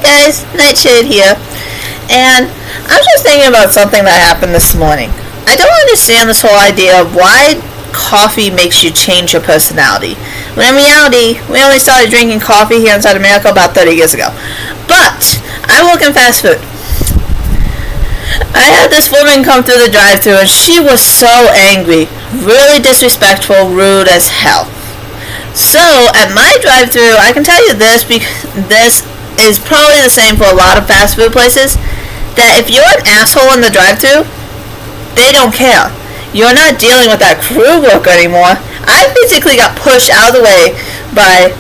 guys, Nightshade here, and I was just thinking about something that happened this morning. I don't understand this whole idea of why coffee makes you change your personality, when in reality, we only started drinking coffee here inside America about 30 years ago. But, I work in fast food. I had this woman come through the drive-thru and she was so angry, really disrespectful, rude as hell. So, at my drive-thru, I can tell you this, this is probably the same for a lot of fast food places, that if you're an asshole in the drive-thru, they don't care. You're not dealing with that crew worker anymore. I basically got pushed out of the way by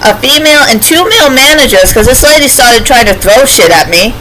a female and two male managers because this lady started trying to throw shit at me.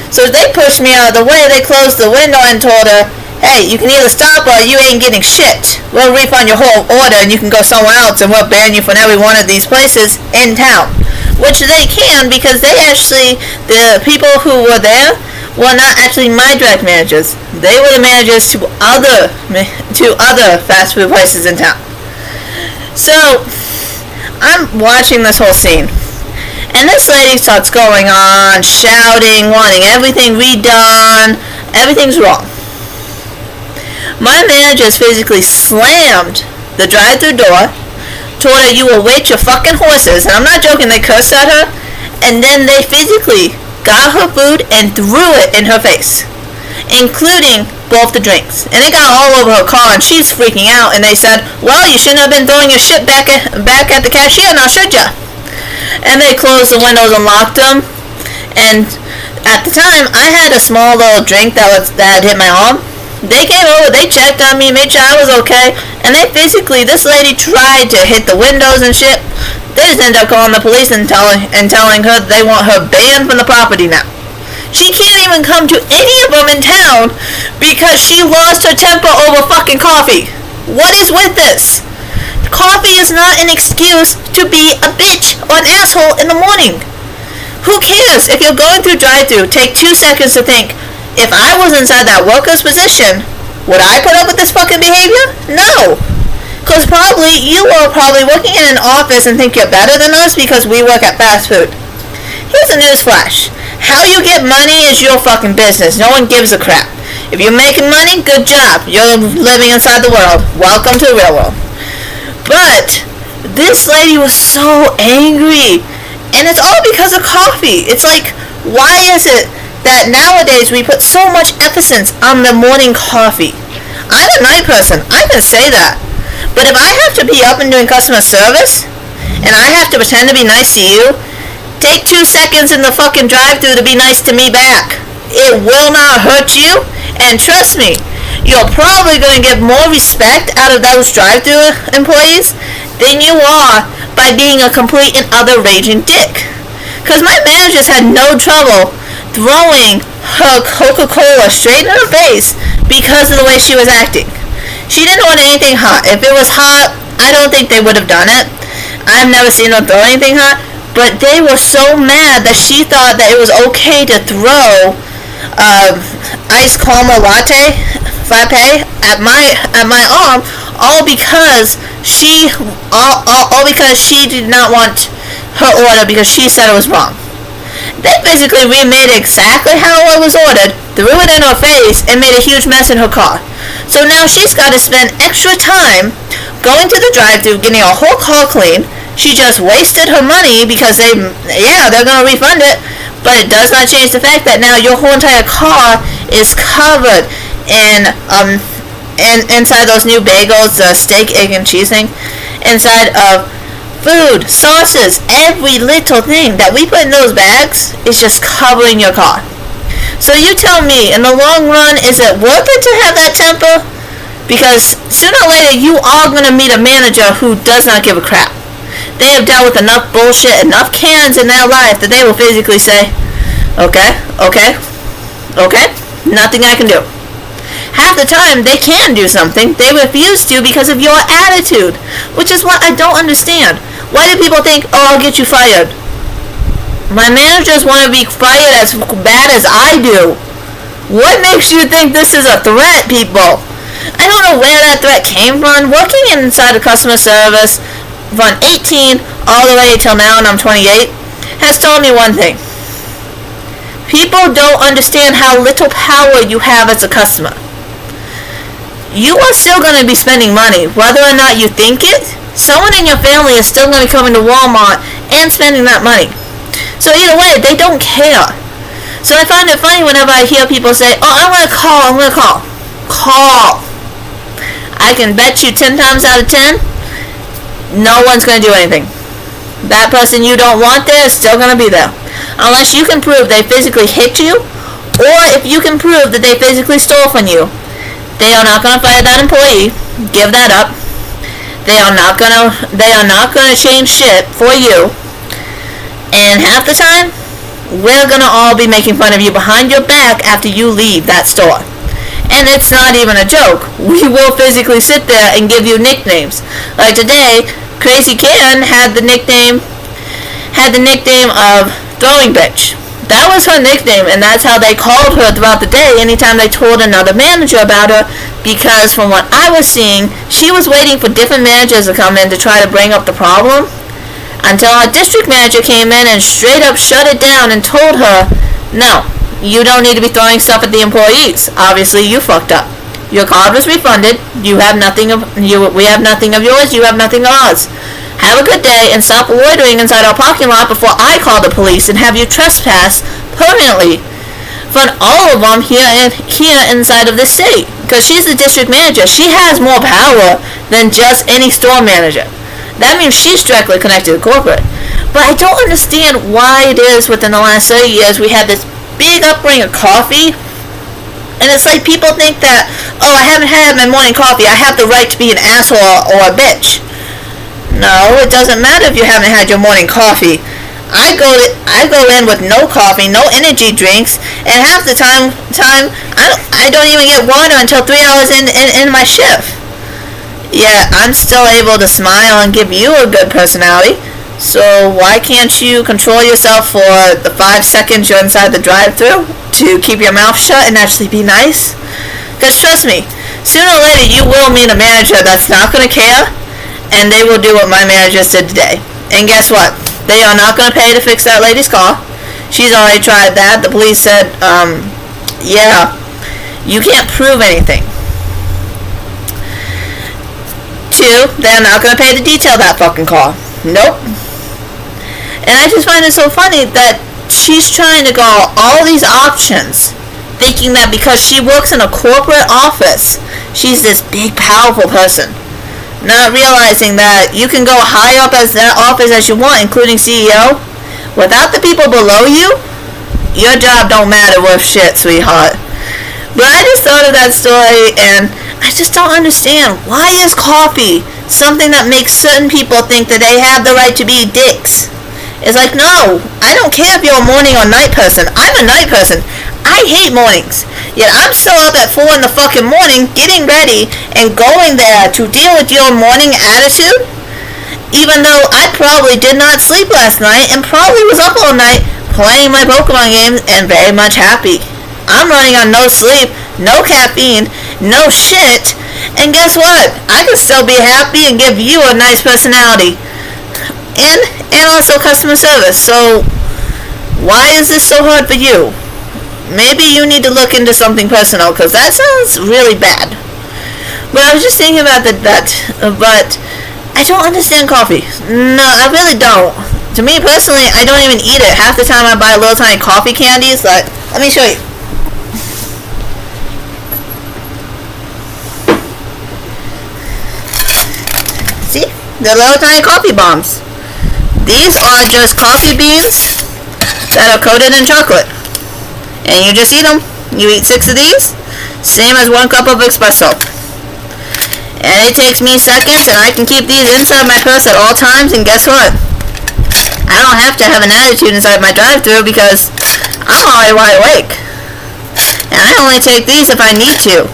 So they pushed me out of the way, they closed the window and told her, hey, you can either stop or you ain't getting shit. We'll refund your whole order and you can go somewhere else and we'll ban you from every one of these places in town. Which they can because the people who were there were not actually my direct managers. They were the managers to other fast food places in town. So, I'm watching this whole scene. And this lady starts going on, shouting, wanting everything redone. Everything's wrong. My managers physically slammed the drive-thru door, told her you will wait your fucking horses, and I'm not joking, they cursed at her, and then they physically got her food and threw it in her face, including both the drinks. And it got all over her car, and she's freaking out, and they said, well, you shouldn't have been throwing your shit back at the cashier now, should ya? And they closed the windows and locked them, and at the time, I had a small little drink that had hit my arm. They came over, they checked on me, made sure I was okay, and this lady tried to hit the windows and shit. They just ended up calling the police and telling her they want her banned from the property now. She can't even come to any of them in town because she lost her temper over fucking coffee. What is with this? Coffee is not an excuse to be a bitch or an asshole in the morning. Who cares? If you're going through drive-thru, take 2 seconds to think, if I was inside that worker's position, would I put up with this fucking behavior? No. Because you are probably working in an office and think you're better than us because we work at fast food. Here's a newsflash. How you get money is your fucking business. No one gives a crap. If you're making money, good job. You're living inside the world. Welcome to the real world. But this lady was so angry. And it's all because of coffee. It's like, why is it that nowadays we put so much emphasis on the morning coffee? I'm a night person. I can say that. But if I have to be up and doing customer service, and I have to pretend to be nice to you, take 2 seconds in the fucking drive-thru to be nice to me back. It will not hurt you, and trust me, you're probably going to get more respect out of those drive-thru employees than you are by being a complete and utter raging dick. Because my managers had no trouble throwing her Coca-Cola straight in her face because of the way she was acting. She didn't want anything hot. If it was hot, I don't think they would have done it. I've never seen them throw anything hot. But they were so mad that she thought that it was okay to throw iced caramel latte frappe at my arm, all because she did not want her order because she said it was wrong. They basically remade it exactly how it was ordered, threw it in her face, and made a huge mess in her car. So now she's got to spend extra time going to the drive-thru, getting her whole car clean. She just wasted her money because they're going to refund it, but it does not change the fact that now your whole entire car is covered in inside those new bagels, the steak, egg, and cheese thing, inside of food, sauces, every little thing that we put in those bags is just covering your car. So you tell me, in the long run, is it worth it to have that temper? Because sooner or later, you are going to meet a manager who does not give a crap. They have dealt with enough bullshit, enough cans in their life that they will physically say, okay, nothing I can do. Half the time, they can do something. They refuse to because of your attitude, which is what I don't understand. Why do people think, oh, I'll get you fired? My managers want to be fired as bad as I do. What makes you think this is a threat, people? I don't know where that threat came from. Working inside of customer service from 18 all the way till now, and I'm 28, has told me one thing. People don't understand how little power you have as a customer. You are still going to be spending money, whether or not you think it. Someone in your family is still going to be coming to Walmart and spending that money. So either way, they don't care. So I find it funny whenever I hear people say, oh, I'm going to call. Call. I can bet you 10 times out of 10, no one's going to do anything. That person you don't want there is still going to be there. Unless you can prove they physically hit you, or if you can prove that they physically stole from you. They are not going to fire that employee. Give that up. They are not going to change shit for you. And half the time, we're going to all be making fun of you behind your back after you leave that store. And it's not even a joke. We will physically sit there and give you nicknames. Like today, Crazy Karen had the nickname of Throwing Bitch. That was her nickname, and that's how they called her throughout the day anytime they told another manager about her, because from what I was seeing, she was waiting for different managers to come in to try to bring up the problem, until our district manager came in and straight up shut it down and told her, no, you don't need to be throwing stuff at the employees. Obviously, you fucked up. Your card was refunded. We have nothing of yours. You have nothing of ours. Have a good day and stop loitering inside our parking lot before I call the police and have you trespass permanently. For all of them here inside of this city. Because she's the district manager. She has more power than just any store manager. That means she's directly connected to corporate. But I don't understand why it is within the last 30 years we have this big upbringing of coffee. And it's like people think that, oh, I haven't had my morning coffee. I have the right to be an asshole or a bitch. No, it doesn't matter if you haven't had your morning coffee. I go in with no coffee, no energy drinks, and half the time I don't even get water until 3 hours in my shift. Yet I'm still able to smile and give you a good personality. So why can't you control yourself for the 5 seconds you're inside the drive-thru to keep your mouth shut and actually be nice? Because trust me, sooner or later you will meet a manager that's not going to care, and they will do what my managers did today. And guess what? They are not going to pay to fix that lady's car. She's already tried that. The police said, yeah, you can't prove anything. 2, they're not going to pay to detail that fucking car. Nope. And I just find it so funny that she's trying to go all these options, thinking that because she works in a corporate office, she's this big, powerful person. Not realizing that you can go high up as that office as you want, including CEO. Without the people below you, your job don't matter worth shit, sweetheart. But I just thought of that story, and I just don't understand. Why is coffee something that makes certain people think that they have the right to be dicks? It's like, no, I don't care if you're a morning or night person. I'm a night person. I hate mornings. Yet I'm still up at 4 in the fucking morning, getting ready, and going there to deal with your morning attitude? Even though I probably did not sleep last night, and probably was up all night, playing my Pokemon games, and very much happy. I'm running on no sleep, no caffeine, no shit, and guess what? I can still be happy and give you a nice personality. And also customer service. So why is this so hard for you? Maybe you need to look into something personal, because that sounds really bad. But I was just thinking about that, but I don't understand coffee. No, I really don't. To me personally, I don't even eat it. Half the time I buy little tiny coffee candies, like, let me show you. See? They're little tiny coffee bombs. These are just coffee beans that are coated in chocolate. And you just eat them. You eat 6 of these, same as 1 cup of espresso. And it takes me seconds, and I can keep these inside my purse at all times, and guess what? I don't have to have an attitude inside my drive-thru because I'm already wide awake. And I only take these if I need to.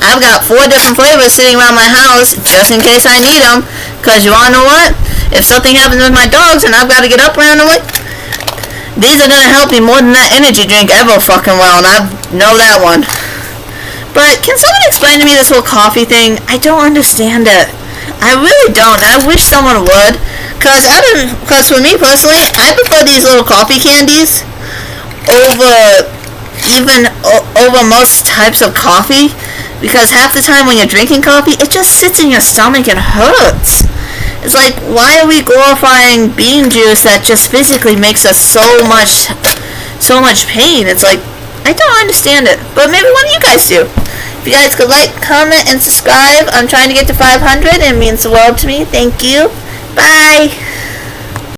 I've got 4 different flavors sitting around my house just in case I need them, because you wanna know what? If something happens with my dogs and I've got to get up randomly, these are going to help me more than that energy drink ever fucking well, and I know that one. But can someone explain to me this whole coffee thing? I don't understand it. I really don't, and I wish someone would. Because for me personally, I prefer these little coffee candies over over most types of coffee, because half the time when you're drinking coffee, it just sits in your stomach and hurts. It's like, why are we glorifying bean juice that just physically makes us so much pain? It's like, I don't understand it, but maybe one of you guys do. If you guys could like, comment, and subscribe, I'm trying to get to 500. It means the world to me. Thank you. Bye.